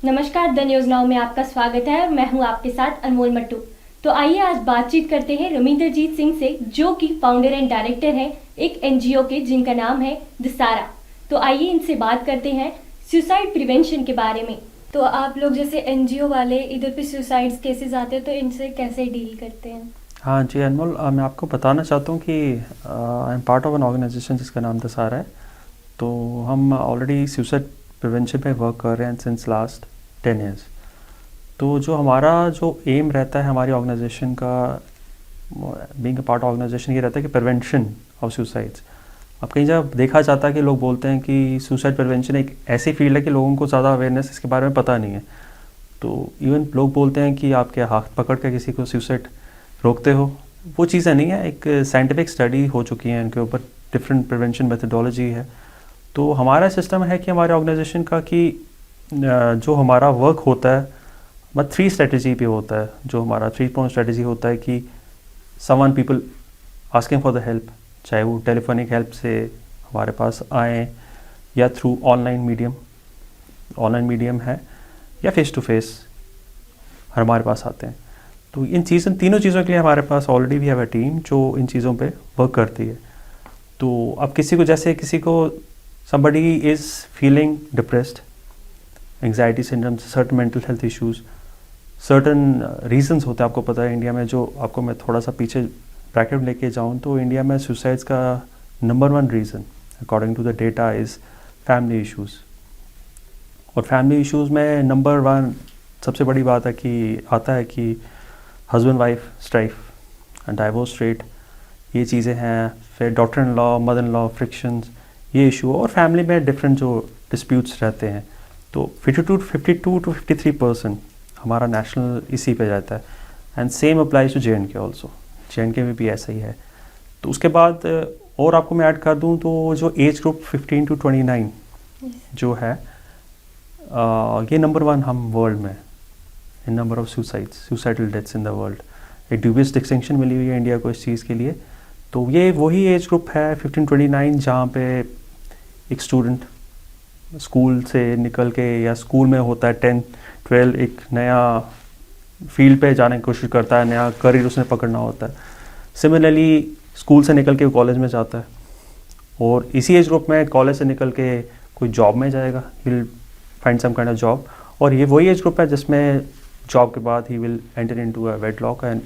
नमस्कार, the news now में आपका स्वागत है और मैं हूं आपके साथ अनमोल मट्टू। तो आइए आज बातचीत करते हैं रविंद्रजीत सिंह से, जो कि फाउंडर एंड डायरेक्टर हैं एक एनजीओ के जिनका नाम है दिसारा। तो आइए इनसे बात करते हैं सुसाइड प्रिवेंशन के बारे में। तो आप लोग जैसे एनजीओ वाले इधर पे सुसाइड केसेस आते हैं तो इनसे कैसे डील करते हैं? हाँ जी अनमोल, मैं आपको बताना चाहता हूँ कि I am part of an organisation जिसका नाम दिसारा है। तो हम ऑलरेडी सुसाइड प्रिवेंशन पे वर्क कर रहे हैं सिंस लास्ट 10 ईयर्स। तो जो हमारा जो एम रहता है हमारी ऑर्गेनाइजेशन का, बीइंग अ पार्ट ऑर्गेनाइजेशन, ये रहता है कि प्रिवेंशन ऑफ सुसाइड्स। अब कई जगह देखा जाता है कि लोग बोलते हैं कि सुसाइड प्रिवेंशन एक ऐसी फील्ड है कि लोगों को ज़्यादा अवेयरनेस इसके बारे में पता नहीं है। तो इवन लोग बोलते हैं कि आप क्या हाथ पकड़ के किसी को सुसाइड रोकते हो, वो चीज़ें नहीं है। एक साइंटिफिक स्टडी हो चुकी है इनके ऊपर, डिफरेंट प्रिवेंशन मेथडोलॉजी है। तो हमारा सिस्टम है कि हमारे ऑर्गेनाइजेशन का कि जो हमारा वर्क होता है मतलब 3 स्ट्रेटजी पे होता है। जो हमारा 3 पॉइंट स्ट्रेटजी होता है कि someone people asking for the help, चाहे वो टेलीफोनिक हेल्प से हमारे पास आए या थ्रू ऑनलाइन मीडियम है या फेस टू फेस हमारे पास आते हैं। तो इन तीनों चीज़ों के लिए हमारे पास already we have a team जो इन चीज़ों पे वर्क करती है। तो अब किसी को somebody is feeling depressed, anxiety syndrome, certain mental health issues, certain reasons होते हैं। आपको पता है इंडिया में, जो आपको मैं थोड़ा सा पीछे ब्रैकेट लेके जाऊँ तो इंडिया में सुसाइड्स का number 1 reason according to the data is family issues. और फैमिली इश्यूज़ में नंबर 1 सबसे बड़ी बात है कि आता है कि husband wife strife, divorce rate, ये चीज़ें हैं। फिर daughter in law, mother in law frictions, ये इशू। और फैमिली में डिफरेंट जो डिस्प्यूट्स रहते हैं। तो 52 to 53% हमारा नेशनल इसी पे जाता है। And same applies to JNK also, JNK में भी ऐसा ही है। तो उसके बाद और आपको मैं ऐड कर दूं तो जो एज ग्रुप 15 to 29 जो है, ये नंबर 1 हम वर्ल्ड में in number of suicidal deaths in the world. एक ड्यूबियस डिस्टिंक्शन मिली हुई है इंडिया को इस चीज़ के लिए। तो ये वही एज ग्रुप है 15-29 जहाँ पे एक स्टूडेंट स्कूल से निकल के या स्कूल में होता है 10-12, एक नया फील्ड पे जाने की कोशिश करता है, नया करियर उसने पकड़ना होता है। सिमिलरली स्कूल से निकल के कॉलेज में जाता है और इसी एज ग्रुप में कॉलेज से निकल के कोई जॉब में जाएगा, he will find some kind of job. और ये वही एज ग्रुप है जिसमें जॉब के बाद he will enter into a wedlock and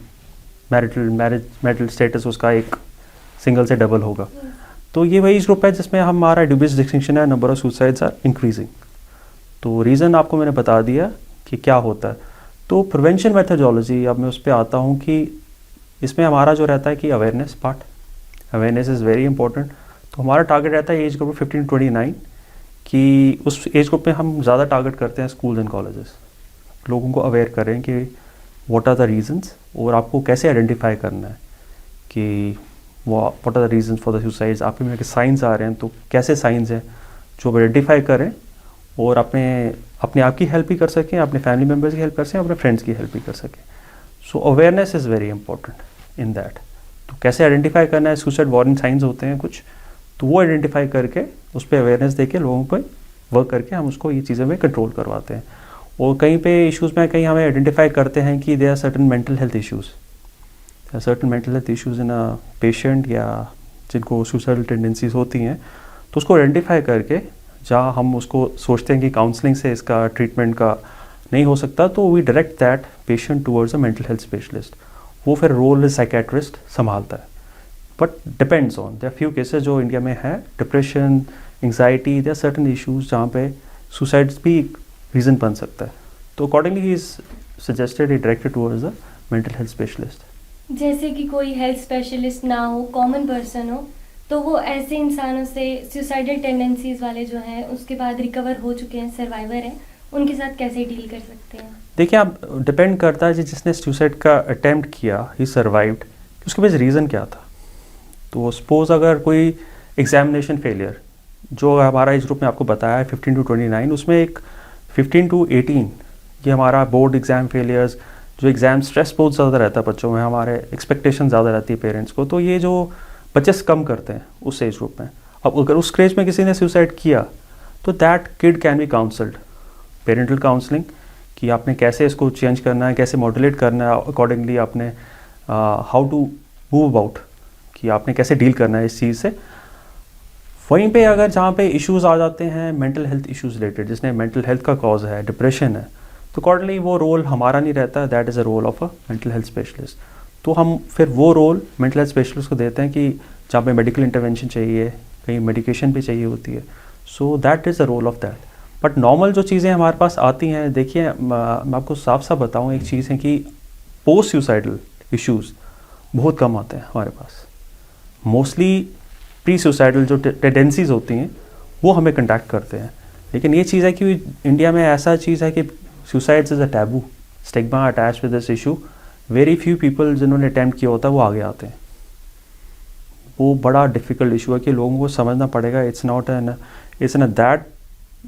marital status उसका एक सिंगल से डबल होगा। तो ये वही ग्रुप है जिसमें हमारा ड्यूबियस डिस्टिंक्शन है, number of suicides are increasing. तो रीज़न आपको मैंने बता दिया कि क्या होता है। तो प्रिवेंशन मेथडोलॉजी, अब मैं उस पर आता हूँ कि इसमें हमारा जो रहता है कि अवेयरनेस इज़ वेरी इंपॉर्टेंट। तो हमारा टारगेट रहता है एज ग्रुप 15-29 कि उस एज ग्रुप में हम ज़्यादा टारगेट करते हैं स्कूल्स एंड कॉलेजेस। लोगों को अवेयर करें कि व्हाट आर द रीजंस और आपको कैसे आइडेंटिफाई करना है कि what are the reasons for the suicides. आपके में साइंस आ रहे हैं तो कैसे साइंस हैं जो आइडेंटिफाई करें और अपने आप की हेल्प भी कर सकें, अपने फैमिली मेम्बर्स की हेल्प कर सकें, अपने फ्रेंड्स की हेल्प भी कर सकें। So awareness is very important in that. तो कैसे आइडेंटिफाई करना है, सुसाइड वार्निंग साइंस होते हैं कुछ, तो वो आइडेंटिफाई करके उस पर अवेयरनेस दे के लोगों पर वर्क करके हम उसको ये चीज़ें में कंट्रोल करवाते हैं। और कहीं पे इश्यूज़ में कहीं हमें आइडेंटिफाई करते हैं कि there are certain mental health issues in a patient या जिनको सुसाइडल टेंडेंसीज होती हैं, तो उसको आइडेंटिफाई करके जहाँ हम उसको सोचते हैं कि काउंसलिंग से इसका ट्रीटमेंट का नहीं हो सकता, तो we direct that patient towards a mental health specialist. वो फिर रोल साइकेट्रिस्ट संभालता है। But depends on, there are few cases जो इंडिया में है, depression, anxiety, there are certain issues जहाँ पे सुसाइड्स भी रीज़न बन सकता है। तो accordingly he is suggested, he directed towards a mental health specialist. जैसे कि कोई हेल्थ स्पेशलिस्ट ना हो, कॉमन पर्सन हो, तो वो ऐसे इंसानों से, सुसाइडल टेंडेंसीज वाले जो हैं उसके बाद रिकवर हो चुके हैं, सर्वाइवर हैं, उनके साथ कैसे डील कर सकते हैं? देखिए, आप डिपेंड करता है जिसने सुसाइड का अटेम्प्ट किया, ही सर्वाइव्ड, उसके पास रीज़न क्या था। तो सपोज अगर कोई एग्जामिनेशन फेलियर, जो हमारा एज ग्रुप में आपको बताया है 15-29, उसमें एक 15-18 ये हमारा बोर्ड एग्ज़ाम फेलियर्स, जो एग्ज़ाम स्ट्रेस बहुत ज़्यादा रहता है बच्चों में, हमारे एक्सपेक्टेशन ज़्यादा रहती है पेरेंट्स को, तो ये जो बच्चे कम करते हैं उस एज ग्रुप में। अब अगर उस स्टेज में किसी ने सुसाइड किया तो that kid can be counselled parental counselling कि आपने कैसे इसको चेंज करना है, कैसे मॉड्यूलेट करना है अकॉर्डिंगली, आपने हाउ टू मूव अबाउट, कि आपने कैसे डील करना है इस चीज़ से। वहीं पे अगर जहाँ पे इश्यूज़ आ जाते हैं मेंटल हेल्थ इश्यूज़ रिलेटेड, जिसने मेंटल हेल्थ का कॉज है, डिप्रेशन है, तो अकॉर्डिंगली वो रोल हमारा नहीं रहता, that is a role of a mental health specialist. तो हम फिर वो रोल मेंटल हेल्थ स्पेशलिस्ट को देते हैं कि जहाँ पे मेडिकल इंटरवेंशन चाहिए, कहीं मेडिकेशन भी चाहिए होती है, so that is the role of that. But normal जो चीज़ें हमारे पास आती हैं, देखिए मैं आपको साफ साफ बताऊँ, एक चीज़ है कि पोस्ट सुसाइडल इश्यूज़ बहुत कम आते हैं हमारे पास। मोस्टली प्री सुसाइडल जो टेंडेंसीज होती हैं वो हमें कंटैक्ट करते हैं। लेकिन ये चीज़ है कि इंडिया में ऐसा चीज़ है कि suicides is a taboo, stigma attach with this issue. Very few people जिन्होंने अटैम्प्ट किया होता है वो आगे आते हैं। वो बड़ा डिफ़िकल्ट इशू है कि लोगों को समझना पड़ेगा, it's not an that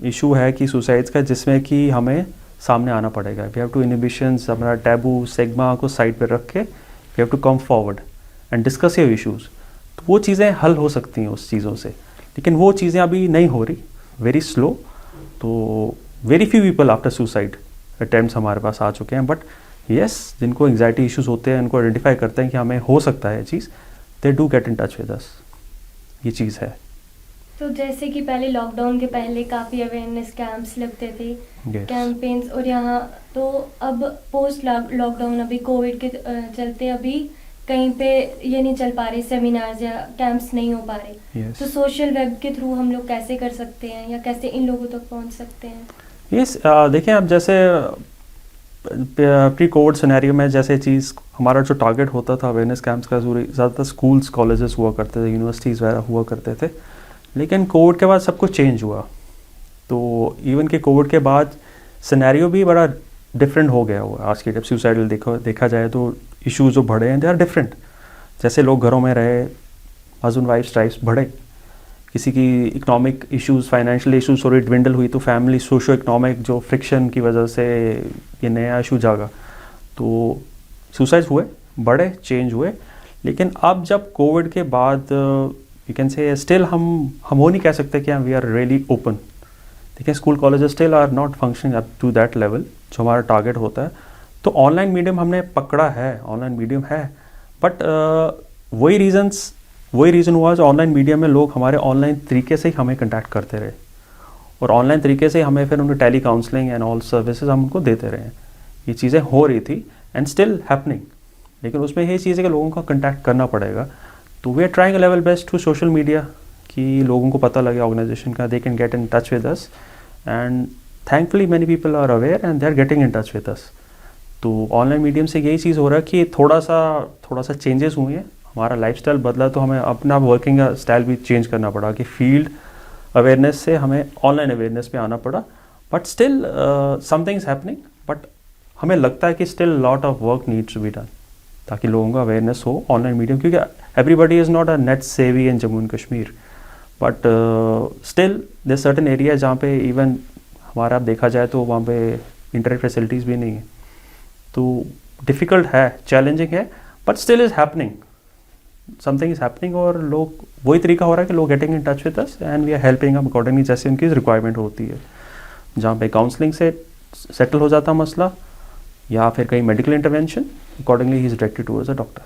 issue है कि सुसाइड्स का, जिसमें कि हमें सामने आना पड़ेगा। वी हैव टू इनिबिशंस, अपना टैबू स्टिग्मा को साइड पर रख के we have to come forward and discuss your issues. तो वो चीज़ें हल हो सकती हैं उस चीज़ों से, लेकिन वो चीज़ें अभी नहीं हो रही, वेरी स्लो। तो very few people after suicide attempts हमारे पास आ चुके हैं। बट येस, जिनको एंग्जाइटी इश्यूज़ होते हैं, उनको आइडेंटिफाई करते हैं कि हमें हो सकता है ये चीज़, they do get in touch with us. ये चीज़ है। तो जैसे कि पहले लॉकडाउन के पहले काफ़ी अवेयरनेस कैंप्स लगते थे, Yes. कैंपेन्स, और यहाँ तो अब पोस्ट लॉकडाउन अभी कोविड के चलते अभी कहीं पे ये नहीं चल पा रहे, सेमिनार्स या कैंप्स नहीं हो पा रहे। Yes. तो सोशल वेब के थ्रू हम लोग कैसे कर सकते हैं या कैसे इन लोगों तक पहुँच सकते हैं? यस, देखिए आप जैसे प्री कोविड सिनेरियो में जैसे चीज़ हमारा जो टारगेट होता था अवेयरनेस कैंप्स का, ज़्यादातर स्कूल्स कॉलेजेस हुआ करते थे, यूनिवर्सिटीज़ वगैरह हुआ करते थे। लेकिन कोविड के बाद सब कुछ चेंज हुआ। तो इवन कि कोविड के बाद सिनेरियो भी बड़ा डिफरेंट हो गया हुआ। आज के जब सुसाइडल देखा जाए तो इश्यूज जो बढ़े हैं दे आर डिफरेंट। जैसे लोग घरों में रहे, हस्बैंड वाइफ स्ट्राइक्स बढ़े, किसी की इकोनॉमिक इश्यूज, फाइनेंशियल इश्यूज थोड़ी ड्विंडल हुई, तो फैमिली सोशो इकोनॉमिक जो फ्रिक्शन की वजह से ये नया इशू जागा, तो सुसाइड्स हुए, बढ़े, चेंज हुए। लेकिन अब जब कोविड के बाद यू कैन से स्टिल हम वो नहीं कह सकते कि वी आर रियली ओपन। देखिए school colleges still are not functioning up to that level जो हमारा टारगेट होता है। तो ऑनलाइन मीडियम हमने पकड़ा है, ऑनलाइन मीडियम है, बट वही रीज़न हुआ जो ऑनलाइन मीडियम में लोग हमारे ऑनलाइन तरीके से ही हमें कंटैक्ट करते रहे, और ऑनलाइन तरीके से हमें फिर उनके tele counselling and all services हम उनको देते रहे। ये चीज़ें हो रही थी एंड स्टिल हैपनिंग, लेकिन उसमें ये चीज़ है कि लोगों का कंटैक्ट करना पड़ेगा। तो we are trying a level best through social media कि लोगों को पता लगे ऑर्गेनाइजेशन का, they can get in touch with us, and thankfully many people are aware and they are getting in touch with us. तो online medium से यही चीज़ हो रहा है कि थोड़ा सा चेंजेस हुए हैं, हमारा लाइफस्टाइल बदला, तो हमें अपना वर्किंग स्टाइल भी चेंज करना पड़ा कि फील्ड अवेयरनेस से हमें ऑनलाइन अवेयरनेस पे आना पड़ा। But still something is happening, but हमें लगता है कि still lot of work needs to be done ताकि लोगों का अवेयरनेस हो ऑनलाइन मीडियम, क्योंकि everybody is not a net savvy in Jammu and Kashmir, but still there certain area जहाँ पे इवन हमारा देखा जाए तो वहाँ पे इंटरनेट फैसिलिटीज़ भी नहीं है। तो डिफ़िकल्ट है, चैलेंजिंग है, but still is happening, something is happening, और लोग वही तरीका हो रहा है कि लोग getting in touch with us and we are helping हम अकॉर्डिंगली जैसे उनकी रिक्वायरमेंट होती है। जहाँ पे काउंसलिंग से सेटल हो जाता मसला या फिर कहीं medical intervention, accordingly he is directed towards a doctor,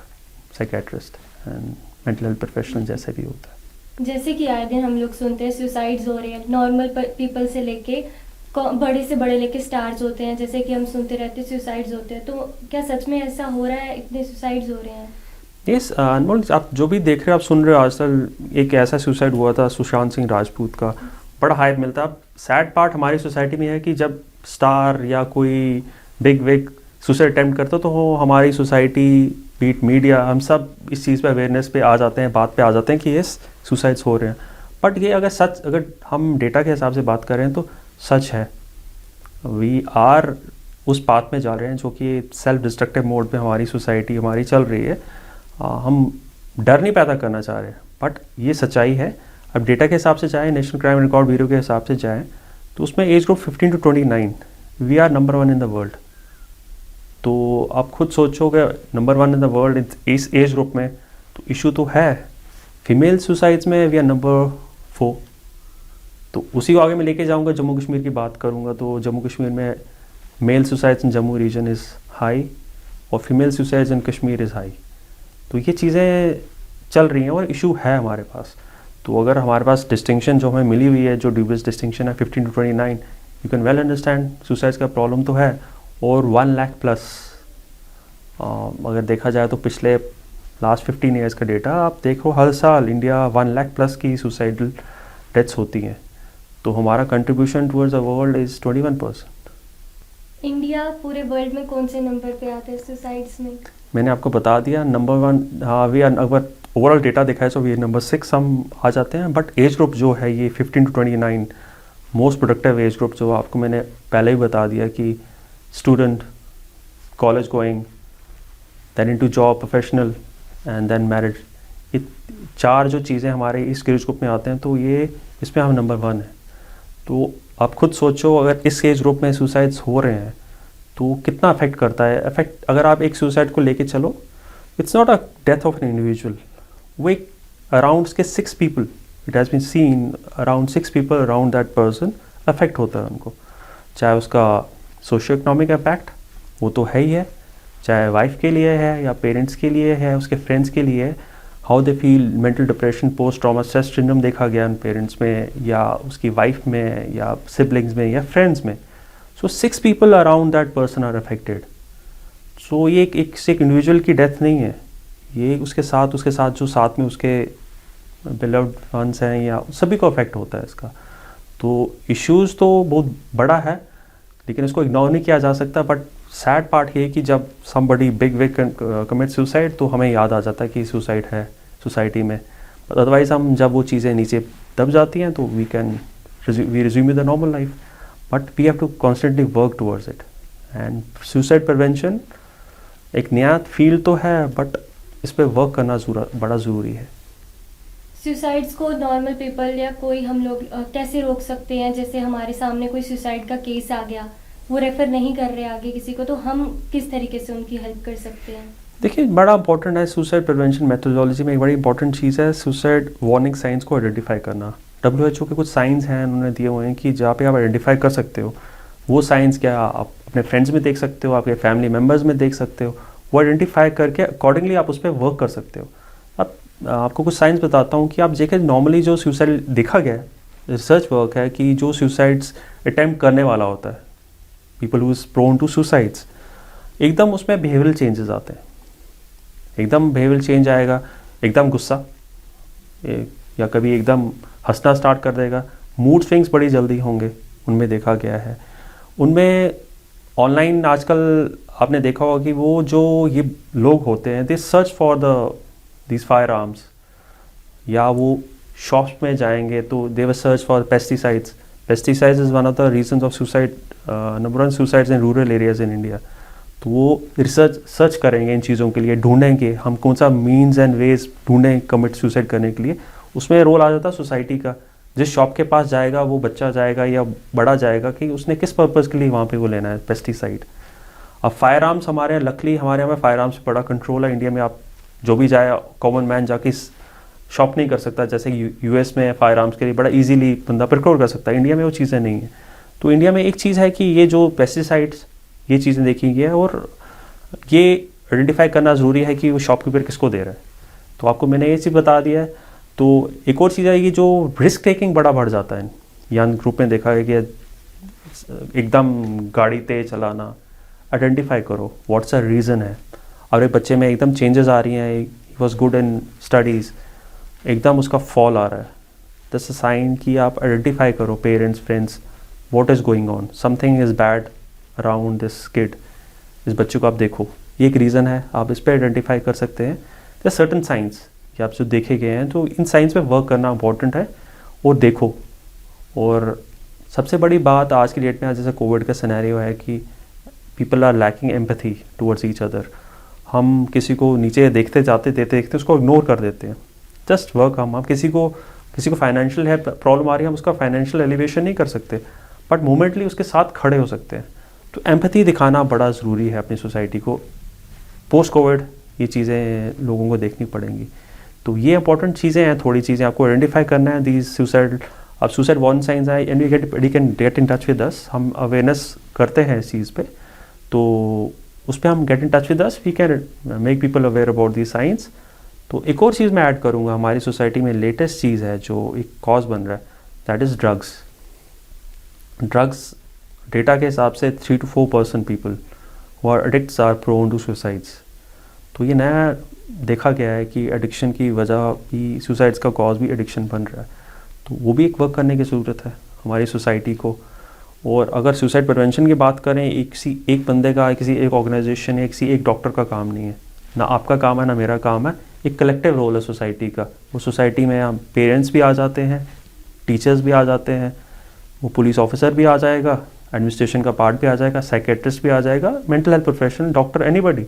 psychiatrist and mental health professional जैसे भी होता है। जैसे कि आए दिन हम लोग सुनते हैं सुसाइड्स हो रहे हैं, नॉर्मल पीपल से लेके बड़े से बड़े लेके स्टार्स होते हैं, जैसे कि हम सुनते रहते हैं सुसाइड्स होते हैं। तो क्या सच में ऐसा हो रहा है, इतने सुसाइड्स हो रहे हैं? यस अनमोल, आप जो भी देख रहे हो, आप सुन रहे हो, आजकल एक ऐसा सुसाइड हुआ था सुशांत सिंह राजपूत का, बड़ा हाइप मिलता है। अब सैड पार्ट हमारी सोसाइटी में है कि जब स्टार या कोई बिग विग सुसाइड अटेम्प्ट करता तो वो हमारी सोसाइटी, बीट मीडिया, हम सब इस चीज़ पे अवेयरनेस पे आ जाते हैं, बात पे आ जाते हैं कि यस सुसाइड्स हो रहे हैं। बट ये अगर हम डेटा के हिसाब से बात करें तो सच है, वी आर उस पाथ में जा रहे हैं जो कि सेल्फ डिस्ट्रक्टिव मोड पे हमारी सोसाइटी हमारी चल रही है। हम डर नहीं पैदा करना चाह रहे, बट ये सच्चाई है। अब डेटा के हिसाब से जाएँ, नेशनल क्राइम रिकॉर्ड ब्यूरो के हिसाब से जाएँ तो उसमें age group 15 to 29 we are number 1 in the world. तो आप खुद सोचोगे नंबर 1 इन द वर्ल्ड इस एज ग्रुप में, तो इशू तो है। फीमेल सुसाइड्स में वी आर नंबर 4, तो उसी को आगे मैं लेके जाऊंगा, जम्मू कश्मीर की बात करूंगा तो जम्मू कश्मीर में male suicides in Jammu region is high और female suicides in Kashmir is high. तो ये चीज़ें चल रही हैं और इशू है हमारे पास। तो अगर हमारे पास डिस्टिंक्शन जो हमें मिली हुई है, जो ड्यूबियस डिस्टिंक्शन है 15 to 29, you can well understand suicides का प्रॉब्लम तो है। और 1 लाख प्लस अगर देखा जाए तो पिछले लास्ट 15 ईयर्स का डेटा आप देखो, हर साल इंडिया 1 लाख प्लस की सुसाइडल डेथ्स होती हैं। तो हमारा contribution towards the world is 21%। India पूरे वर्ल्ड में कौन से नंबर पे आता है सुसाइड्स में? मैंने आपको बता दिया नंबर 1। हाँ, वी आर, अगर ओवरऑल डेटा देखा है तो वी नंबर 6 हम आ जाते हैं। बट एज ग्रुप जो है ये 15 to 29 most productive age group, जो आपको मैंने पहले ही बता दिया कि student, college going, then into job, professional and then marriage, ये 4 जो चीज़ें हमारे इस एज ग्रुप में आते हैं, तो ये इसमें हम नंबर 1 है। तो आप खुद सोचो, अगर इस एज ग्रुप में सुसाइड्स हो रहे हैं तो कितना अफेक्ट करता है। अफेक्ट, अगर आप एक सुसाइड को लेके चलो, it's not a death of an individual, वो एक अराउंड के 6 people, it has been seen around 6 people around that person affect होता है उनको। चाहे उसका सोशियो इकोनॉमिक इम्पैक्ट वो तो है ही है, चाहे वाइफ के लिए है या पेरेंट्स के लिए है, उसके फ्रेंड्स के लिए है, how they feel, mental depression, post trauma stress syndrome देखा गया उन पेरेंट्स में या उसकी वाइफ में या सिबलिंग्स में या फ्रेंड्स में। So 6 people around that person are affected. So ये एक इंडिविजुअल की डेथ नहीं है, ये उसके साथ जो साथ में उसके बिलव्ड वंस हैं या सभी को अफेक्ट होता है इसका। तो इश्यूज़ तो बहुत बड़ा है, लेकिन इसको इग्नोर नहीं किया जा सकता। बट सैड पार्ट ये है कि जब समबडी बिग कमिट सुसाइड तो हमें याद आ जाता है कि सुसाइड है सोसाइटी में। बट अदरवाइज़ हम जब वो चीज़ें नीचे दब जाती हैं तो we resume with the normal life. But we have to constantly work towards it. And suicide prevention एक नया फील्ड तो है, बट इस पर वर्क करना बड़ा ज़रूरी है। सुसाइड्स को नॉर्मल पीपल या कोई हम लोग कैसे रोक सकते हैं? जैसे हमारे सामने कोई सुसाइड का केस आ गया, वो रेफर नहीं कर रहे आगे किसी को, तो हम किस तरीके से उनकी हेल्प कर सकते हैं? देखिए, बड़ा इंपॉर्टेंट है सुसाइड प्रिवेंशन मेथोडोलॉजी में, एक बड़ी इंपॉर्टेंट चीज़ है सुसाइड वार्निंग साइंस को आइडेंटिफाई करना। WHO के कुछ साइंस हैं उन्होंने दिए हुए हैं कि जहाँ पे आप आइडेंटिफाई कर सकते हो। वो साइंस क्या आप अपने फ्रेंड्स में देख सकते हो, आपके फैमिली मेम्बर्स में देख सकते हो, वो आइडेंटिफाई करके अकॉर्डिंगली आप उस पर वर्क कर सकते हो। अब आपको कुछ साइंस बताता हूँ कि आप देखें, नॉर्मली जो सुसाइड देखा गया है, रिसर्च वर्क है कि जो सुसाइड्स अटैम्प्ट करने वाला होता है, people who is prone to suicides, एकदम उसमें बिहेवियरल चेंजेस आते हैं। एकदम बिहेवियरल चेंज आएगा, एकदम गुस्सा या कभी एकदम हंसना स्टार्ट कर देगा। मूड स्विंग्स बड़ी जल्दी होंगे, उनमें देखा गया है। उनमें ऑनलाइन आजकल आपने देखा होगा कि वो जो ये लोग होते हैं, they search for these firearms, या वो शॉप्स में जाएंगे तो they will search for pesticides. Pesticides is one of the reasons of suicide, number 1 suicides in rural areas in India. तो वो सर्च करेंगे इन चीज़ों के लिए, ढूंढेंगे हम कौन सा मीन्स एंड वेज ढूंढें कमिट सुसाइड करने के लिए। उसमें रोल आ जाता है सोसाइटी का। जिस शॉप के पास जाएगा वो बच्चा जाएगा या बड़ा जाएगा कि उसने किस पर्पज़ के लिए वहाँ पे वो लेना है पेस्टिसाइड। अब फायर आर्म्स हमारे यहाँ, लकली हमारे यहाँ में फायर आर्म्स पे बड़ा कंट्रोल है। इंडिया में आप जो भी जाए, कॉमन मैन जाके शॉप नहीं कर सकता, जैसे US में फायर आर्म्स के लिए बड़ा इजीली बंदा प्रिक्योर कर सकता है। इंडिया में वो चीज़ें नहीं है। तो इंडिया में एक चीज़ है कि ये जो पेस्टिसाइड्स, ये चीज़ें देखी गई है और ये आइडेंटिफाई करना ज़रूरी है कि वो शॉपकीपर किसको दे रहा है। तो आपको मैंने ये चीज़ बता दिया है। तो एक और चीज़ है कि जो रिस्क टेकिंग बड़ा बढ़ जाता है यंग ग्रुप में, देखा है कि एकदम गाड़ी तेज चलाना। आइडेंटिफाई करो व्हाट्स अ रीज़न है। और एक बच्चे में एकदम चेंजेस आ रही हैं, he was good in studies, एकदम उसका फॉल आ रहा है, दैट्स अ साइन कि आप आइडेंटिफाई करो, parents, friends, what is going on, something is bad around this kid. इस बच्चे को आप देखो, ये एक रीज़न है, आप इस पर आइडेंटिफाई कर सकते हैं। या सर्टन साइंस कि आप जो देखे गए हैं, तो इन साइंस पे वर्क करना इंपॉर्टेंट है और देखो। और सबसे बड़ी बात आज की डेट में, आज जैसे कोविड का सिनेरियो है कि people are lacking empathy towards each other. हम किसी को नीचे देखते देखते उसको इग्नोर कर देते हैं। जस्ट वर्क, हम किसी को फाइनेंशियल है प्रॉब्लम आ रही है, हम उसका फाइनेंशियल एलिवेशन नहीं कर सकते, बट मोमेंटली उसके साथ खड़े हो सकते हैं। तो एम्पैथी दिखाना बड़ा ज़रूरी है अपनी सोसाइटी को। पोस्ट कोविड ये चीज़ें लोगों को देखनी पड़ेंगी। तो ये इंपॉर्टेंट चीज़ें हैं, थोड़ी चीज़ें आपको आइडेंटिफाई करना है, दीज सुसाइड अब सुसाइड वार्निंग साइंस आए and we can get in touch with us, हम अवेयरनेस करते हैं इस चीज़ पे, तो उस पर हम get in touch with us, we can make people aware about the signs. तो एक और चीज़ मैं ऐड करूँगा, हमारी सोसाइटी में लेटेस्ट चीज़ है जो एक कॉज बन रहा है, that is drugs. Drugs data के हिसाब से 3 to 4% people who are addicts are prone to suicides. तो ये नया देखा गया है कि एडिक्शन की वजह भी, सुसाइड्स का कॉज भी एडिक्शन बन रहा है, तो वो भी एक वर्क करने की ज़रूरत है हमारी सोसाइटी को। और अगर सुसाइड प्रिवेंशन की बात करें, एक बंदे का, किसी एक ऑर्गेनाइजेशन या किसी एक डॉक्टर का काम नहीं है, ना आपका काम है ना मेरा काम है, एक कलेक्टिव रोल है सोसाइटी का। वो सोसाइटी में हम पेरेंट्स भी आ जाते हैं, टीचर्स भी आ जाते हैं, वो पुलिस ऑफिसर भी आ जाएगा, एडमिनिस्ट्रेशन का पार्ट भी आ जाएगा, साइकेट्रिस्ट भी आ जाएगा, mental health professional, doctor, anybody,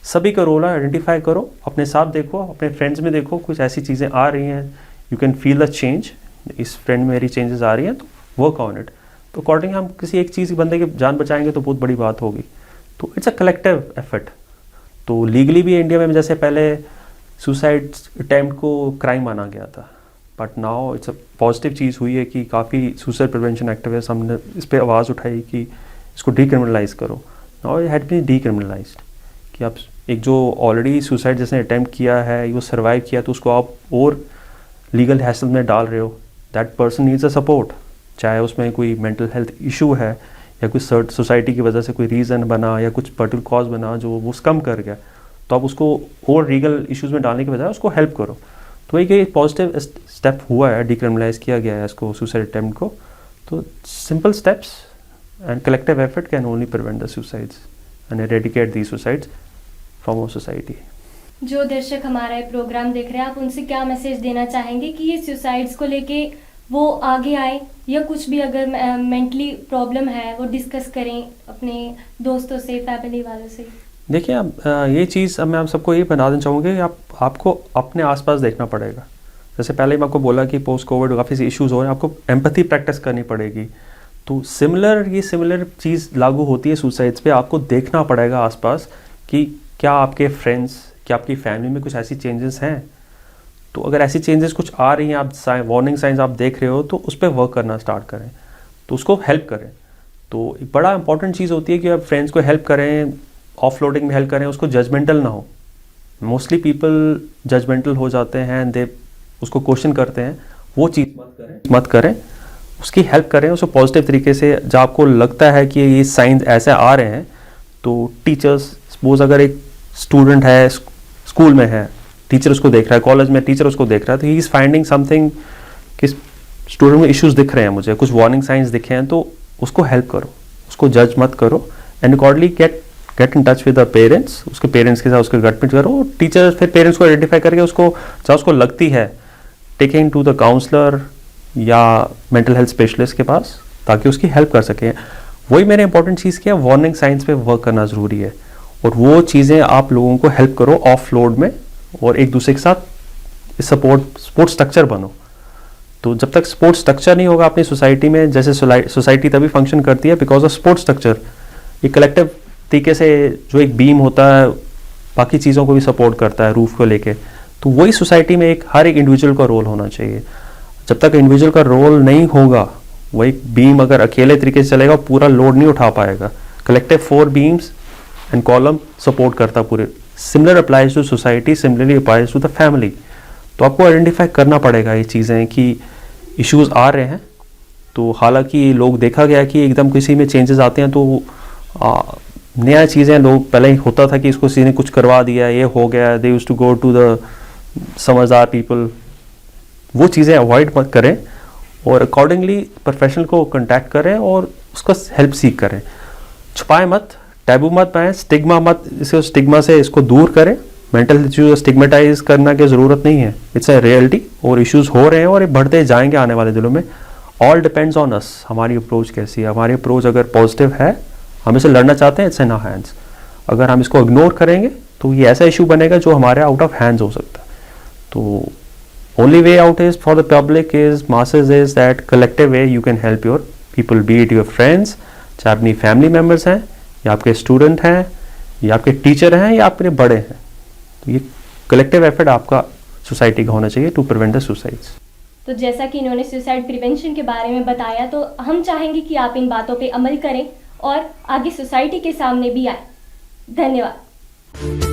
सभी का रोल है। आइडेंटिफाई करो, अपने साथ देखो, अपने फ्रेंड्स में देखो, कुछ ऐसी चीज़ें आ रही हैं, you can feel the change, इस फ्रेंड में मेरी चेंजेस आ रही हैं, तो वर्क ऑन इट। तो अकॉर्डिंग हम किसी एक चीज़ बंदे की जान बचाएंगे तो बहुत बड़ी बात होगी। तो इट्स अ कलेक्टिव एफर्ट। तो लीगली भी इंडिया में जैसे पहले सुसाइड अटैम्प्ट को क्राइम माना गया था, but now it's a positive चीज़ हुई है कि काफ़ी सुसाइड प्रिवेंशन एक्टिविस्ट हमने इस पर आवाज़ उठाई कि इसको डीक्रिमिनलाइज करो। Now it had been decriminalised कि आप एक जो ऑलरेडी सुसाइड जिसने अटैम्प्ट किया है, वो सर्वाइव किया, तो उसको आप और लीगल हैसल में डाल रहे हो। That person needs a support, चाहे उसमें कोई मेंटल हेल्थ इशू है या कोई सोसाइटी की वजह से कोई रीज़न बना या कुछ पर्टिकुलर कॉज बना जो वो कम कर गया, तो आप उसको और लीगल इश्यूज़ में डालने के बजाय उसको हेल्प करो। तो एक पॉजिटिव स्टेप हुआ है, डिक्रिमिनलाइज किया गया है इसको, सुसाइड अटैम्प्ट को। तो simple steps and collective effort can only prevent the suicides and eradicate the suicides from our society. जो दर्शक हमारा ये प्रोग्राम देख रहे हैं, आप उनसे क्या मैसेज देना चाहेंगे कि ये सुसाइड्स को लेके वो आगे आए, या कुछ भी अगर मेंटली प्रॉब्लम है वो डिस्कस करें अपने दोस्तों से, फैमिली वालों से? देखिए, अब ये चीज़ अब मैं आप सबको ये बता देना चाहूँगी कि आपको अपने आसपास देखना पड़ेगा। जैसे पहले मैं आपको बोला कि पोस्ट कोविड काफ़ी इश्यूज़ हो रहे हैं, आपको एम्पैथी प्रैक्टिस करनी पड़ेगी। तो सिमिलर चीज़ लागू होती है सुसाइड्स पे। आपको देखना पड़ेगा आसपास कि क्या आपके फ्रेंड्स, क्या आपकी फैमिली में कुछ ऐसी चेंजेस हैं। तो अगर ऐसी चेंजेस कुछ आ रही हैं, आप वार्निंग साइंस आप देख रहे हो, तो उस पर वर्क करना स्टार्ट करें, तो उसको हेल्प करें। तो एक बड़ा इंपॉर्टेंट चीज़ होती है कि आप फ्रेंड्स को हेल्प करें, ऑफलोडिंग में हेल्प करें, उसको जजमेंटल ना हो। मोस्टली पीपल जजमेंटल हो जाते हैं, दे उसको क्वेश्चन करते हैं, वो चीज़ मत करें, उसकी हेल्प करें, उसको पॉजिटिव तरीके से। जब आपको लगता है कि ये साइंस ऐसे आ रहे हैं, तो टीचर्स, सपोज अगर एक स्टूडेंट है, स्कूल में है, टीचर उसको देख रहा है, कॉलेज में टीचर उसको देख रहा है, तो ही इज़ फाइंडिंग समथिंग कि स्टूडेंट में इश्यूज दिख रहे हैं, मुझे कुछ वार्निंग साइंस दिखे हैं, तो उसको हेल्प करो, उसको जज मत करो, and accordingly gate in touch with the parents, उसके पेरेंट्स के साथ उसके गट पिट करो। टीचर फिर पेरेंट्स को आइडेंटिफाई करके उसको जहाँ उसको लगती है टेकिंग टू द काउंसलर या मेंटल हेल्थ स्पेशलिस्ट के पास, ताकि उसकी हेल्प कर सकें। वही मेरे इंपॉर्टेंट चीज़ क्या है, वार्निंग साइंस पे वर्क करना ज़रूरी है, और वो चीज़ें आप लोगों को हेल्प करो ऑफ लोड में, और एक दूसरे के साथ सपोर्ट स्ट्रक्चर बनो। तो जब तक सपोर्ट स्ट्रक्चर नहीं होगा अपनी सोसाइटी में, जैसे सोसाइटी तभी फंक्शन करती है बिकॉज ऑफ सपोर्ट स्ट्रक्चर। ये कलेक्टिव तरीके से जो एक बीम होता है, बाकी चीज़ों को भी सपोर्ट करता है, रूफ को लेके। तो वही सोसाइटी में हर एक इंडिविजुअल का रोल होना चाहिए। जब तक इंडिविजुअल का रोल नहीं होगा, वो एक बीम अगर अकेले तरीके से चलेगा, पूरा लोड नहीं उठा पाएगा। Collective 4 beams and column support करता पूरे। Similar applies to society, similarly applies to the family. तो आपको आइडेंटिफाई करना पड़ेगा ये चीज़ें कि इश्यूज आ रहे हैं। तो हालांकि लोग देखा गया कि एकदम किसी में चेंजेस आते हैं तो नया चीज़ें, लोग पहले ही होता था कि इसको किसी ने कुछ करवा दिया, ये हो गया, they used to go to the समझदार पीपल। वो चीज़ें अवॉइड मत करें, और अकॉर्डिंगली प्रोफेशनल को कांटेक्ट करें और उसका हेल्प सीख करें। छुपाए मत, टैबू मत पाएं, स्टिग्मा मत, इसे स्टिग्मा से इसको दूर करें। मेंटल हेल्थ इश्यूज स्टिग्मेटाइज करना की ज़रूरत नहीं है, इट्स अ रियलिटी, और इश्यूज हो रहे हैं और ये बढ़ते जाएंगे आने वाले दिनों में। ऑल डिपेंड्स ऑन अस, हमारी अप्रोच कैसी है। हमारी अप्रोच अगर पॉजिटिव है, हम इसे लड़ना चाहते हैं, इट्स इन आवर हैंड्स। अगर हम इसको इग्नोर करेंगे तो ये ऐसा इशू बनेगा जो हमारे आउट ऑफ हैंड्स हो सकता है। तो only way out is for the public is masses is that collective way you can help your people, be it your friends, चाहे अपनी फैमिली मेम्बर्स हैं, या आपके स्टूडेंट हैं, या आपके टीचर हैं, या आपके बड़े हैं। तो ये कलेक्टिव एफर्ट आपका सोसाइटी का होना चाहिए टू प्रिवेंट द सुसाइड्स। तो जैसा कि इन्होंने सुसाइड प्रिवेंशन के बारे में बताया, तो हम चाहेंगे कि आप इन बातों पे अमल करें और आगे सोसाइटी के सामने भी आए। धन्यवाद।